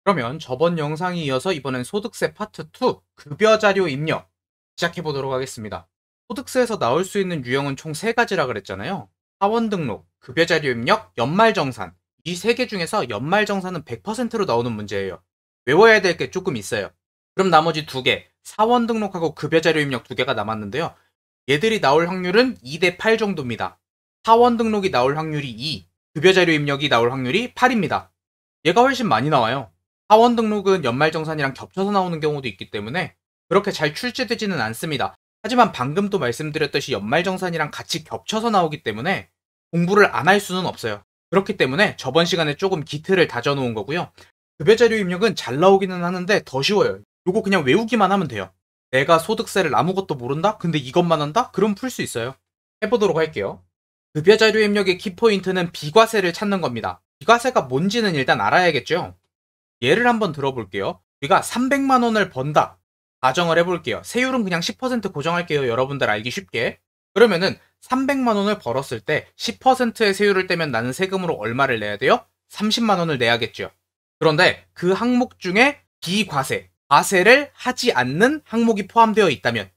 그러면 저번 영상에 이어서 이번엔 소득세 파트 2 급여 자료 입력 시작해 보도록 하겠습니다. 소득세에서 나올 수 있는 유형은 총 3가지라 그랬잖아요. 사원 등록, 급여 자료 입력, 연말정산. 이 3개 중에서 연말정산은 100%로 나오는 문제예요. 외워야 될 게 조금 있어요. 그럼 나머지 2개, 사원 등록하고 급여 자료 입력 2개가 남았는데요. 얘들이 나올 확률은 2대 8 정도입니다. 사원 등록이 나올 확률이 2, 급여 자료 입력이 나올 확률이 8입니다. 얘가 훨씬 많이 나와요. 사원 등록은 연말정산이랑 겹쳐서 나오는 경우도 있기 때문에 그렇게 잘 출제되지는 않습니다. 하지만 방금 또 말씀드렸듯이 연말정산이랑 같이 겹쳐서 나오기 때문에 공부를 안 할 수는 없어요. 그렇기 때문에 저번 시간에 조금 기틀을 다져놓은 거고요. 급여자료 입력은 잘 나오기는 하는데 더 쉬워요. 요거 그냥 외우기만 하면 돼요. 내가 소득세를 아무것도 모른다? 근데 이것만 한다? 그럼 풀 수 있어요. 해보도록 할게요. 급여자료 입력의 키포인트는 비과세를 찾는 겁니다. 비과세가 뭔지는 일단 알아야겠죠? 예를 한번 들어볼게요. 우리가 300만 원을 번다. 가정을 해볼게요. 세율은 그냥 10% 고정할게요. 여러분들 알기 쉽게. 그러면은 300만 원을 벌었을 때 10%의 세율을 떼면 나는 세금으로 얼마를 내야 돼요? 30만 원을 내야겠죠. 그런데 그 항목 중에 비과세, 과세를 하지 않는 항목이 포함되어 있다면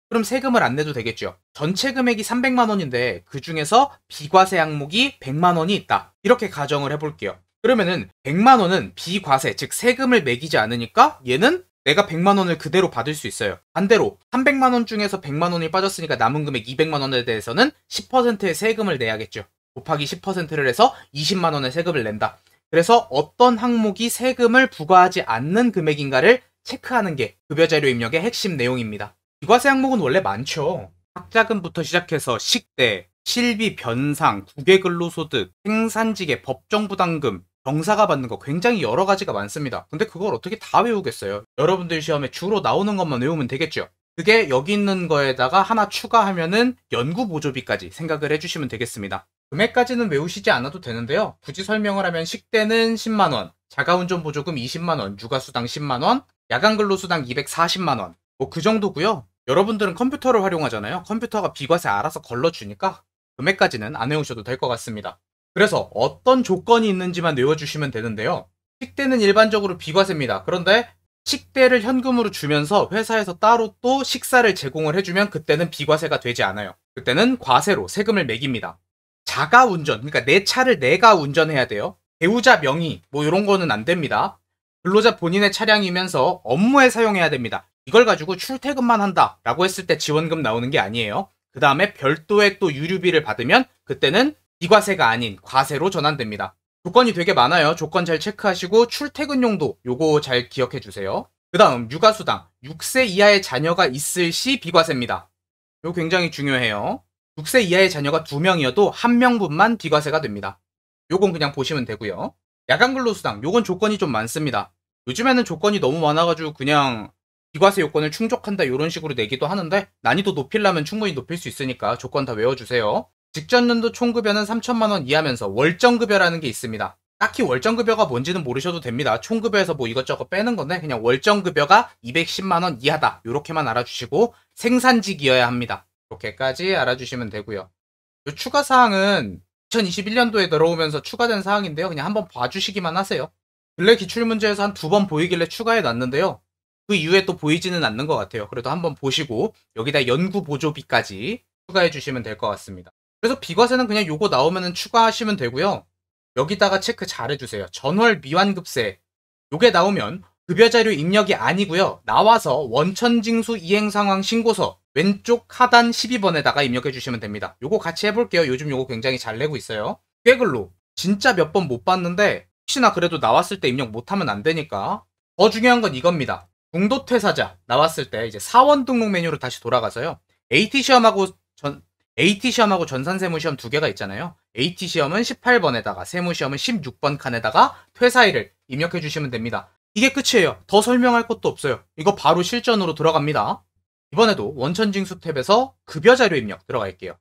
그럼 세금을 안 내도 되겠죠. 전체 금액이 300만 원인데 그 중에서 비과세 항목이 100만 원이 있다. 이렇게 가정을 해볼게요. 그러면은 100만 원은 비과세, 즉 세금을 매기지 않으니까 얘는 내가 100만 원을 그대로 받을 수 있어요. 반대로 300만 원 중에서 100만 원이 빠졌으니까 남은 금액 200만 원에 대해서는 10%의 세금을 내야겠죠. 곱하기 10%를 해서 20만 원의 세금을 낸다. 그래서 어떤 항목이 세금을 부과하지 않는 금액인가를 체크하는 게 급여자료 입력의 핵심 내용입니다. 비과세 항목은 원래 많죠. 학자금부터 시작해서 식대, 실비, 변상, 국외근로소득, 생산직의 법정부담금, 병사가 받는 거 굉장히 여러 가지가 많습니다. 근데 그걸 어떻게 다 외우겠어요? 여러분들 시험에 주로 나오는 것만 외우면 되겠죠. 그게 여기 있는 거에다가 하나 추가하면은 연구보조비까지 생각을 해주시면 되겠습니다. 금액까지는 외우시지 않아도 되는데요. 굳이 설명을 하면 식대는 10만원, 자가운전보조금 20만원, 육아수당 10만원, 야간근로수당 240만원 뭐 그 정도고요. 여러분들은 컴퓨터를 활용하잖아요. 컴퓨터가 비과세 알아서 걸러주니까 금액까지는 안 외우셔도 될 것 같습니다. 그래서 어떤 조건이 있는지만 외워주시면 되는데요. 식대는 일반적으로 비과세입니다. 그런데 식대를 현금으로 주면서 회사에서 따로 또 식사를 제공을 해주면 그때는 비과세가 되지 않아요. 그때는 과세로 세금을 매깁니다. 자가운전, 그러니까 내 차를 내가 운전해야 돼요. 배우자 명의, 뭐 이런 거는 안 됩니다. 근로자 본인의 차량이면서 업무에 사용해야 됩니다. 이걸 가지고 출퇴근만 한다 라고 했을 때 지원금 나오는 게 아니에요. 그 다음에 별도의 또 유류비를 받으면 그때는 비과세가 아닌 과세로 전환됩니다. 조건이 되게 많아요. 조건 잘 체크하시고 출퇴근용도 요거 잘 기억해 주세요. 그 다음 육아수당, 6세 이하의 자녀가 있을 시 비과세입니다. 요거 굉장히 중요해요. 6세 이하의 자녀가 2명이어도 1명분만 비과세가 됩니다. 요건 그냥 보시면 되고요. 야간근로수당, 요건 조건이 좀 많습니다. 요즘에는 조건이 너무 많아가지고 그냥 비과세 요건을 충족한다 이런 식으로 내기도 하는데 난이도 높이려면 충분히 높일 수 있으니까 조건 다 외워주세요. 직전연도 총급여는 3천만 원 이하면서 월정급여라는 게 있습니다. 딱히 월정급여가 뭔지는 모르셔도 됩니다. 총급여에서 뭐 이것저것 빼는 건데 그냥 월정급여가 210만 원 이하다 이렇게만 알아주시고 생산직이어야 합니다. 이렇게까지 알아주시면 되고요. 이 추가사항은 2021년도에 들어오면서 추가된 사항인데요. 그냥 한번 봐주시기만 하세요. 근래 기출문제에서 한 2번 보이길래 추가해놨는데요. 그 이후에 또 보이지는 않는 것 같아요. 그래도 한번 보시고 여기다 연구보조비까지 추가해주시면 될 것 같습니다. 그래서 비과세는 그냥 요거 나오면은 추가하시면 되고요. 여기다가 체크 잘 해주세요. 전월 미완급세 요게 나오면 급여자료 입력이 아니고요. 나와서 원천징수 이행상황 신고서 왼쪽 하단 12번에다가 입력해주시면 됩니다. 요거 같이 해볼게요. 요즘 요거 굉장히 잘 내고 있어요. 꾀글로 진짜 몇 번 못 봤는데 혹시나 그래도 나왔을 때 입력 못하면 안 되니까 더 중요한 건 이겁니다. 중도퇴사자 나왔을 때 이제 사원 등록 메뉴로 다시 돌아가서요. AT시험하고 전산세무시험 2개가 있잖아요. AT시험은 18번에다가 세무시험은 16번 칸에다가 퇴사일을 입력해 주시면 됩니다. 이게 끝이에요. 더 설명할 것도 없어요. 이거 바로 실전으로 들어갑니다. 이번에도 원천징수 탭에서 급여자료 입력 들어갈게요.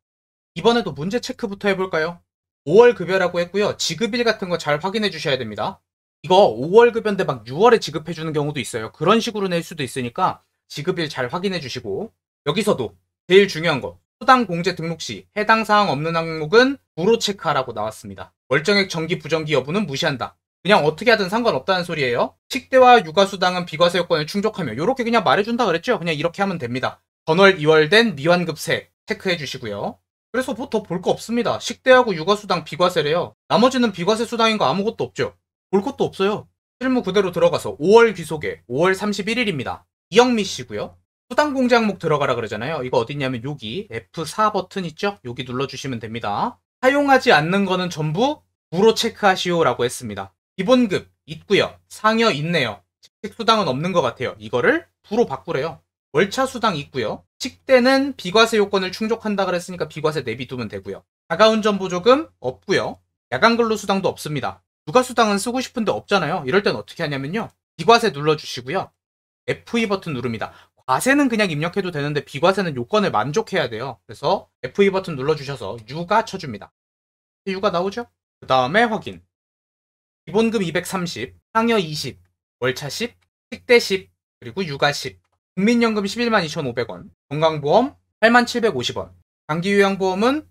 이번에도 문제 체크부터 해볼까요? 5월 급여라고 했고요. 지급일 같은 거 잘 확인해 주셔야 됩니다. 이거 5월 급여인데 막 6월에 지급해 주는 경우도 있어요. 그런 식으로 낼 수도 있으니까 지급일 잘 확인해 주시고, 여기서도 제일 중요한 거, 수당 공제 등록 시 해당 사항 없는 항목은 무로 체크하라고 나왔습니다. 월정액 정기 부정기 여부는 무시한다. 그냥 어떻게 하든 상관없다는 소리예요. 식대와 육아수당은 비과세 요건을 충족하며, 요렇게 그냥 말해준다 그랬죠. 그냥 이렇게 하면 됩니다. 전월 2월된 미완급세 체크해 주시고요. 그래서 뭐 더 볼 거 없습니다. 식대하고 육아수당 비과세래요. 나머지는 비과세 수당인 거 아무것도 없죠. 볼 것도 없어요. 실무 그대로 들어가서 5월 귀속에 5월 31일입니다. 이영미 씨고요. 수당 공제 항목 들어가라 그러잖아요. 이거 어디냐면 여기 F4 버튼 있죠? 여기 눌러주시면 됩니다. 사용하지 않는 거는 전부 무로 체크하시오라고 했습니다. 기본급 있고요. 상여 있네요. 직책 수당은 없는 것 같아요. 이거를 부로 바꾸래요. 월차 수당 있고요. 식대는 비과세 요건을 충족한다 그랬으니까 비과세 내비두면 되고요. 자가운전 보조금 없고요. 야간 근로 수당도 없습니다. 육아 수당은 쓰고 싶은데 없잖아요. 이럴 땐 어떻게 하냐면요. 비과세 눌러주시고요. F2 버튼 누릅니다. 과세는 그냥 입력해도 되는데 비과세는 요건을 만족해야 돼요. 그래서 F2 버튼 눌러주셔서 육아 쳐줍니다. 육아 나오죠? 그 다음에 확인. 기본급 230, 상여 20, 월차 10, 식대 10, 그리고 육아 10. 국민연금 11만 2,500원, 건강보험 8만 750원, 장기요양보험은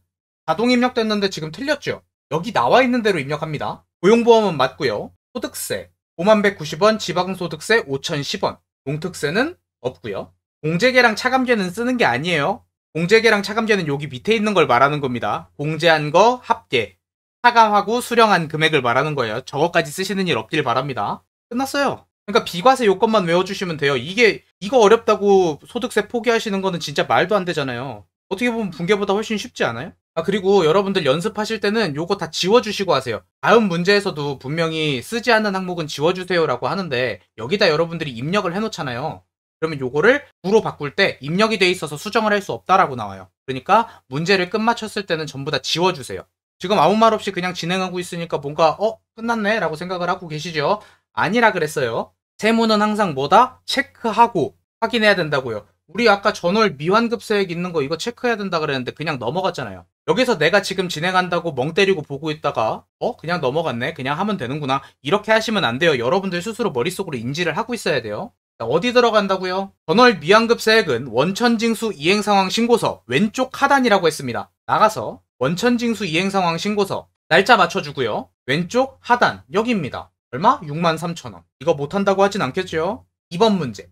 자동 입력됐는데 지금 틀렸죠? 여기 나와 있는 대로 입력합니다. 고용보험은 맞고요. 소득세 5만 190원, 지방소득세 5,010원, 공특세는 없고요. 공제계랑 차감제는 쓰는 게 아니에요. 공제계랑 차감제는 여기 밑에 있는 걸 말하는 겁니다. 공제한 거 합계, 차감하고 수령한 금액을 말하는 거예요. 저거까지 쓰시는 일 없길 바랍니다. 끝났어요. 그러니까 비과세 요건만 외워주시면 돼요. 이거 어렵다고 소득세 포기하시는 거는 진짜 말도 안 되잖아요. 어떻게 보면 분계보다 훨씬 쉽지 않아요? 그리고 여러분들 연습하실 때는 요거 다 지워주시고 하세요. 다음 문제에서도 분명히 쓰지 않는 항목은 지워주세요라고 하는데 여기다 여러분들이 입력을 해놓잖아요. 그러면 요거를 부로 바꿀 때 입력이 돼 있어서 수정을 할 수 없다라고 나와요. 그러니까 문제를 끝마쳤을 때는 전부 다 지워주세요. 지금 아무 말 없이 그냥 진행하고 있으니까 뭔가 끝났네 라고 생각을 하고 계시죠? 아니라 그랬어요. 세무는 항상 뭐다? 체크하고 확인해야 된다고요. 우리 아까 전월 미환급세액 있는 거 이거 체크해야 된다 그랬는데 그냥 넘어갔잖아요. 여기서 내가 지금 진행한다고 멍 때리고 보고 있다가 그냥 넘어갔네, 그냥 하면 되는구나, 이렇게 하시면 안 돼요. 여러분들 스스로 머릿속으로 인지를 하고 있어야 돼요. 자, 어디 들어간다고요? 전월 미환급세액은 원천징수 이행상황 신고서 왼쪽 하단이라고 했습니다. 나가서 원천징수 이행상황 신고서 날짜 맞춰주고요. 왼쪽 하단 여기입니다. 얼마? 63,000원. 이거 못한다고 하진 않겠죠? 2번 문제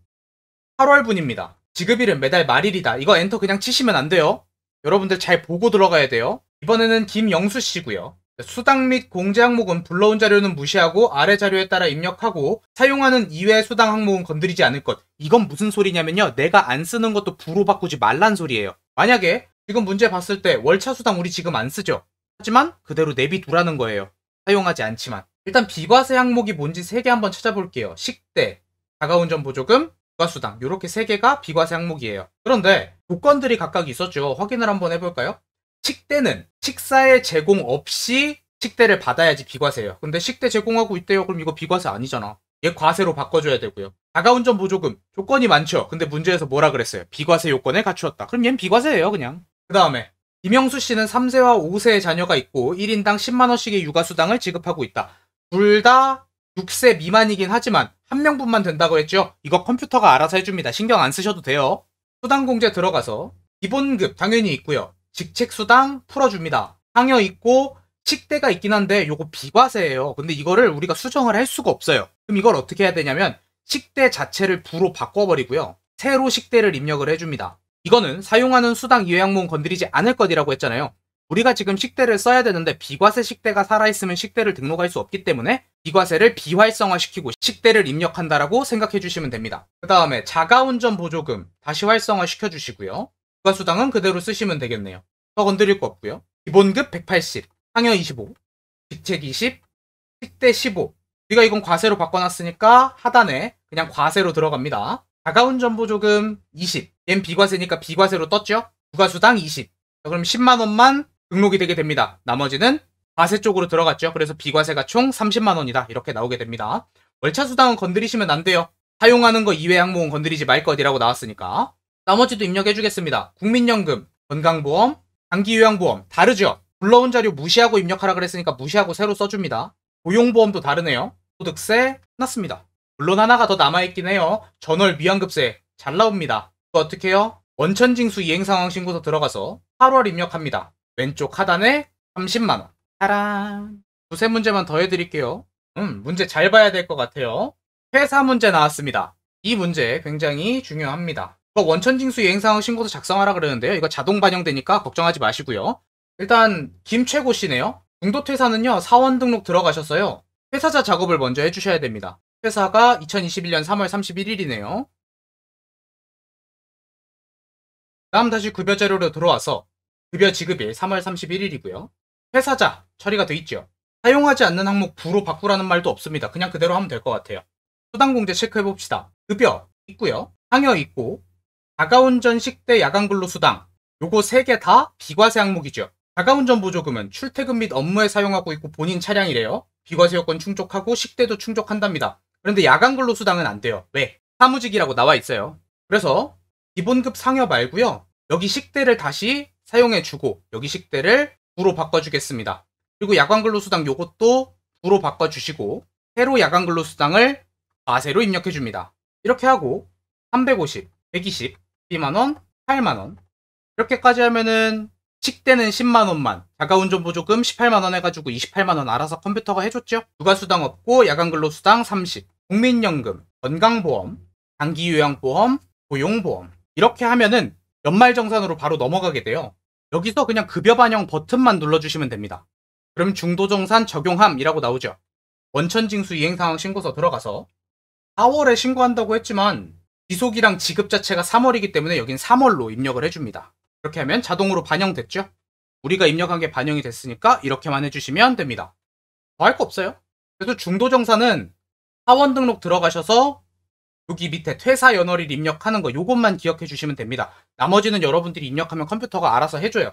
8월분입니다. 지급일은 매달 말일이다. 이거 엔터 그냥 치시면 안 돼요. 여러분들 잘 보고 들어가야 돼요. 이번에는 김영수 씨고요. 수당 및 공제 항목은 불러온 자료는 무시하고 아래 자료에 따라 입력하고 사용하는 이외 수당 항목은 건드리지 않을 것. 이건 무슨 소리냐면요. 내가 안 쓰는 것도 부로 바꾸지 말란 소리예요. 만약에 지금 문제 봤을 때 월차 수당 우리 지금 안 쓰죠? 하지만 그대로 내비두라는 거예요. 사용하지 않지만. 일단 비과세 항목이 뭔지 3개 한번 찾아볼게요. 식대, 자가운전 보조금, 육아수당, 요렇게 3개가 비과세 항목이에요. 그런데 조건들이 각각 있었죠. 확인을 한번 해볼까요? 식대는 식사의 제공 없이 식대를 받아야지 비과세예요. 근데 식대 제공하고 있대요. 그럼 이거 비과세 아니잖아. 얘 과세로 바꿔줘야 되고요. 자가운전 보조금 조건이 많죠. 근데 문제에서 뭐라 그랬어요? 비과세 요건을 갖추었다. 그럼 얘는 비과세예요, 그냥. 그 다음에 김영수 씨는 3세와 5세의 자녀가 있고 1인당 10만원씩의 육아수당을 지급하고 있다. 둘 다 6세 미만이긴 하지만 한 명분만 된다고 했죠? 이거 컴퓨터가 알아서 해줍니다. 신경 안 쓰셔도 돼요. 수당공제 들어가서 기본급 당연히 있고요. 직책수당 풀어줍니다. 상여 있고 식대가 있긴 한데 요거 비과세예요. 근데 이거를 우리가 수정을 할 수가 없어요. 그럼 이걸 어떻게 해야 되냐면 식대 자체를 부로 바꿔버리고요. 새로 식대를 입력을 해줍니다. 이거는 사용하는 수당 이외 항목은 건드리지 않을 것이라고 했잖아요. 우리가 지금 식대를 써야 되는데 비과세 식대가 살아있으면 식대를 등록할 수 없기 때문에 비과세를 비활성화시키고 식대를 입력한다라고 생각해 주시면 됩니다. 그 다음에 자가운전 보조금 다시 활성화 시켜주시고요. 육아수당은 그대로 쓰시면 되겠네요. 더 건드릴 거 없고요. 기본급 180, 상여 25, 직책 20, 식대 15. 우리가 이건 과세로 바꿔놨으니까 하단에 그냥 과세로 들어갑니다. 자가운전 보조금 20, 얜 비과세니까 비과세로 떴죠? 육아수당 20. 그럼 10만원만 등록이 되게 됩니다. 나머지는 과세 쪽으로 들어갔죠. 그래서 비과세가 총 30만원이다. 이렇게 나오게 됩니다. 월차 수당은 건드리시면 안 돼요. 사용하는 거 이외 항목은 건드리지 말 것이라고 나왔으니까. 나머지도 입력해 주겠습니다. 국민연금, 건강보험, 장기요양보험 다르죠? 불러온 자료 무시하고 입력하라 그랬으니까 무시하고 새로 써줍니다. 고용보험도 다르네요. 소득세 끝났습니다. 물론 하나가 더 남아있긴 해요. 전월 미환급세 잘 나옵니다. 이거 어떻게 해요? 원천징수 이행상황 신고서 들어가서 8월 입력합니다. 왼쪽 하단에 30만원. 짜란. 두세 문제만 더 해드릴게요. 문제 잘 봐야 될 것 같아요. 회사 문제 나왔습니다. 이 문제 굉장히 중요합니다. 이거 원천징수 이행상황 신고서 작성하라 그러는데요. 이거 자동 반영되니까 걱정하지 마시고요. 일단 김최고 씨네요. 중도퇴사는요. 사원 등록 들어가셨어요. 회사자 작업을 먼저 해주셔야 됩니다. 회사가 2021년 3월 31일이네요. 다음 다시 급여 자료로 들어와서 급여 지급일 3월 31일이고요. 회사자 처리가 돼 있죠. 사용하지 않는 항목 부로 바꾸라는 말도 없습니다. 그냥 그대로 하면 될 것 같아요. 수당공제 체크해봅시다. 급여 있고요. 상여 있고 자가운전 식대 야간근로수당 요거 3개 다 비과세 항목이죠. 자가운전 보조금은 출퇴근 및 업무에 사용하고 있고 본인 차량이래요. 비과세 요건 충족하고 식대도 충족한답니다. 그런데 야간근로수당은 안 돼요. 왜? 사무직이라고 나와 있어요. 그래서 기본급 상여 말고요. 여기 식대를 다시 사용해주고 여기 식대를 부로 바꿔주겠습니다. 그리고 야간근로수당 요것도 부로 바꿔주시고 새로 야간근로수당을 과세로 입력해줍니다. 이렇게 하고 350, 120, 12만원, 8만원 이렇게까지 하면은 식대는 10만원만, 자가운전보조금 18만원 해가지고 28만원 알아서 컴퓨터가 해줬죠. 부가수당 없고 야간근로수당 30, 국민연금, 건강보험, 장기요양보험, 고용보험 이렇게 하면은 연말정산으로 바로 넘어가게 돼요. 여기서 그냥 급여 반영 버튼만 눌러주시면 됩니다. 그럼 중도정산 적용함이라고 나오죠. 원천징수 이행상황 신고서 들어가서 4월에 신고한다고 했지만 지속이랑 지급 자체가 3월이기 때문에 여긴 3월로 입력을 해줍니다. 이렇게 하면 자동으로 반영됐죠. 우리가 입력한 게 반영이 됐으니까 이렇게만 해주시면 됩니다. 더 할 거 없어요. 그래서 중도정산은 사원 등록 들어가셔서 여기 밑에 퇴사 연월일 입력하는 거 요것만 기억해 주시면 됩니다. 나머지는 여러분들이 입력하면 컴퓨터가 알아서 해줘요.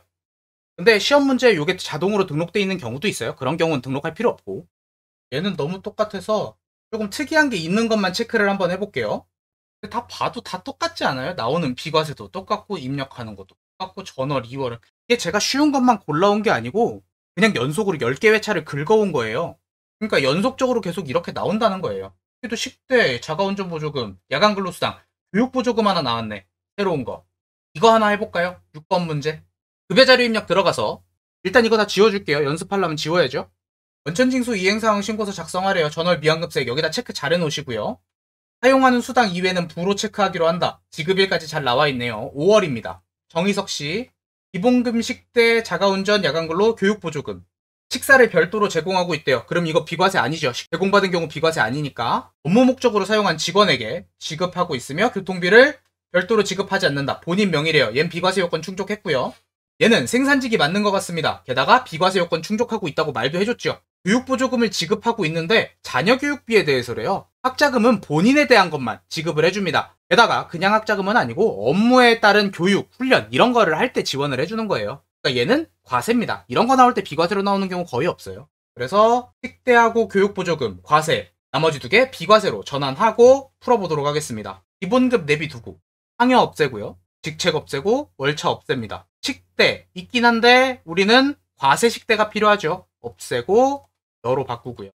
근데 시험 문제에 요게 자동으로 등록되어 있는 경우도 있어요. 그런 경우는 등록할 필요 없고. 얘는 너무 똑같아서 조금 특이한 게 있는 것만 체크를 한번 해볼게요. 근데 다 봐도 다 똑같지 않아요? 나오는 비과세도 똑같고 입력하는 것도 똑같고 전월 2월은 이게 제가 쉬운 것만 골라온 게 아니고 그냥 연속으로 10개 회차를 긁어온 거예요. 그러니까 연속적으로 계속 이렇게 나온다는 거예요. 또 식대, 자가운전보조금, 야간근로수당, 교육보조금 하나 나왔네. 새로운 거. 이거 하나 해볼까요? 6번 문제. 급여자료 입력 들어가서 일단 이거 다 지워줄게요. 연습하려면 지워야죠. 원천징수 이행사항 신고서 작성하래요. 전월 미환급세 여기다 체크 잘 해놓으시고요. 사용하는 수당 이외는 부로 체크하기로 한다. 지급일까지 잘 나와있네요. 5월입니다. 정희석씨 기본금 식대, 자가운전, 야간근로, 교육보조금 식사를 별도로 제공하고 있대요. 그럼 이거 비과세 아니죠. 제공받은 경우 비과세 아니니까 업무 목적으로 사용한 직원에게 지급하고 있으며 교통비를 별도로 지급하지 않는다. 본인 명의래요. 얜 비과세 요건 충족했고요. 얘는 생산직이 맞는 것 같습니다. 게다가 비과세 요건 충족하고 있다고 말도 해줬죠. 교육보조금을 지급하고 있는데 자녀 교육비에 대해서래요. 학자금은 본인에 대한 것만 지급을 해줍니다. 게다가 그냥 학자금은 아니고 업무에 따른 교육, 훈련 이런 거를 할 때 지원을 해주는 거예요. 그러니까 얘는 과세입니다. 이런 거 나올 때 비과세로 나오는 경우 거의 없어요. 그래서 식대하고 교육보조금, 과세 나머지 2개 비과세로 전환하고 풀어보도록 하겠습니다. 기본급 내비 두고 상여 없애고요. 직책 없애고 월차 없앱니다. 식대 있긴 한데 우리는 과세 식대가 필요하죠. 없애고 너로 바꾸고요.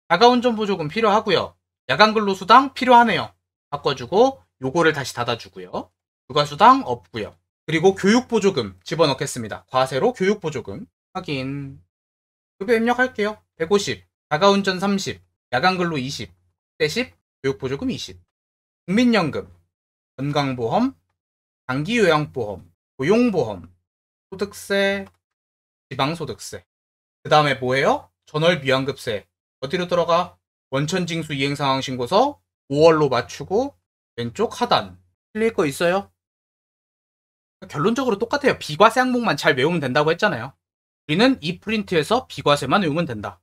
자가운전보조금 필요하고요. 야간근로수당 필요하네요. 바꿔주고 요거를 다시 닫아주고요. 부가수당 없고요. 그리고 교육보조금 집어넣겠습니다. 과세로 교육보조금 확인. 급여 입력할게요. 150, 자가운전 30, 야간근로 20, 때 10, 교육보조금 20. 국민연금, 건강보험, 장기요양보험, 고용보험, 소득세, 지방소득세. 그 다음에 뭐예요? 전월 미환급세. 어디로 들어가? 원천징수 이행상황 신고서 5월로 맞추고 왼쪽 하단. 틀릴 거 있어요? 결론적으로 똑같아요. 비과세 항목만 잘 외우면 된다고 했잖아요. 우리는 이 프린트에서 비과세만 외우면 된다.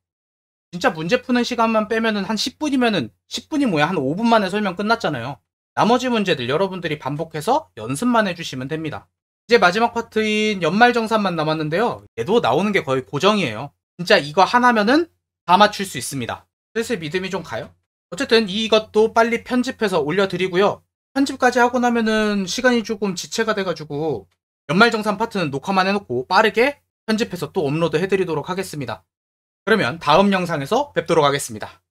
진짜 문제 푸는 시간만 빼면은 한 10분이면은 10분이 뭐야? 한 5분 만에 설명 끝났잖아요. 나머지 문제들 여러분들이 반복해서 연습만 해주시면 됩니다. 이제 마지막 파트인 연말정산만 남았는데요. 얘도 나오는 게 거의 고정이에요. 진짜 이거 하나면은 다 맞출 수 있습니다. 슬슬 믿음이 좀 가요. 어쨌든 이것도 빨리 편집해서 올려드리고요. 편집까지 하고 나면은 시간이 조금 지체가 돼가지고 연말정산 파트는 녹화만 해놓고 빠르게 편집해서 또 업로드 해드리도록 하겠습니다. 그러면 다음 영상에서 뵙도록 하겠습니다.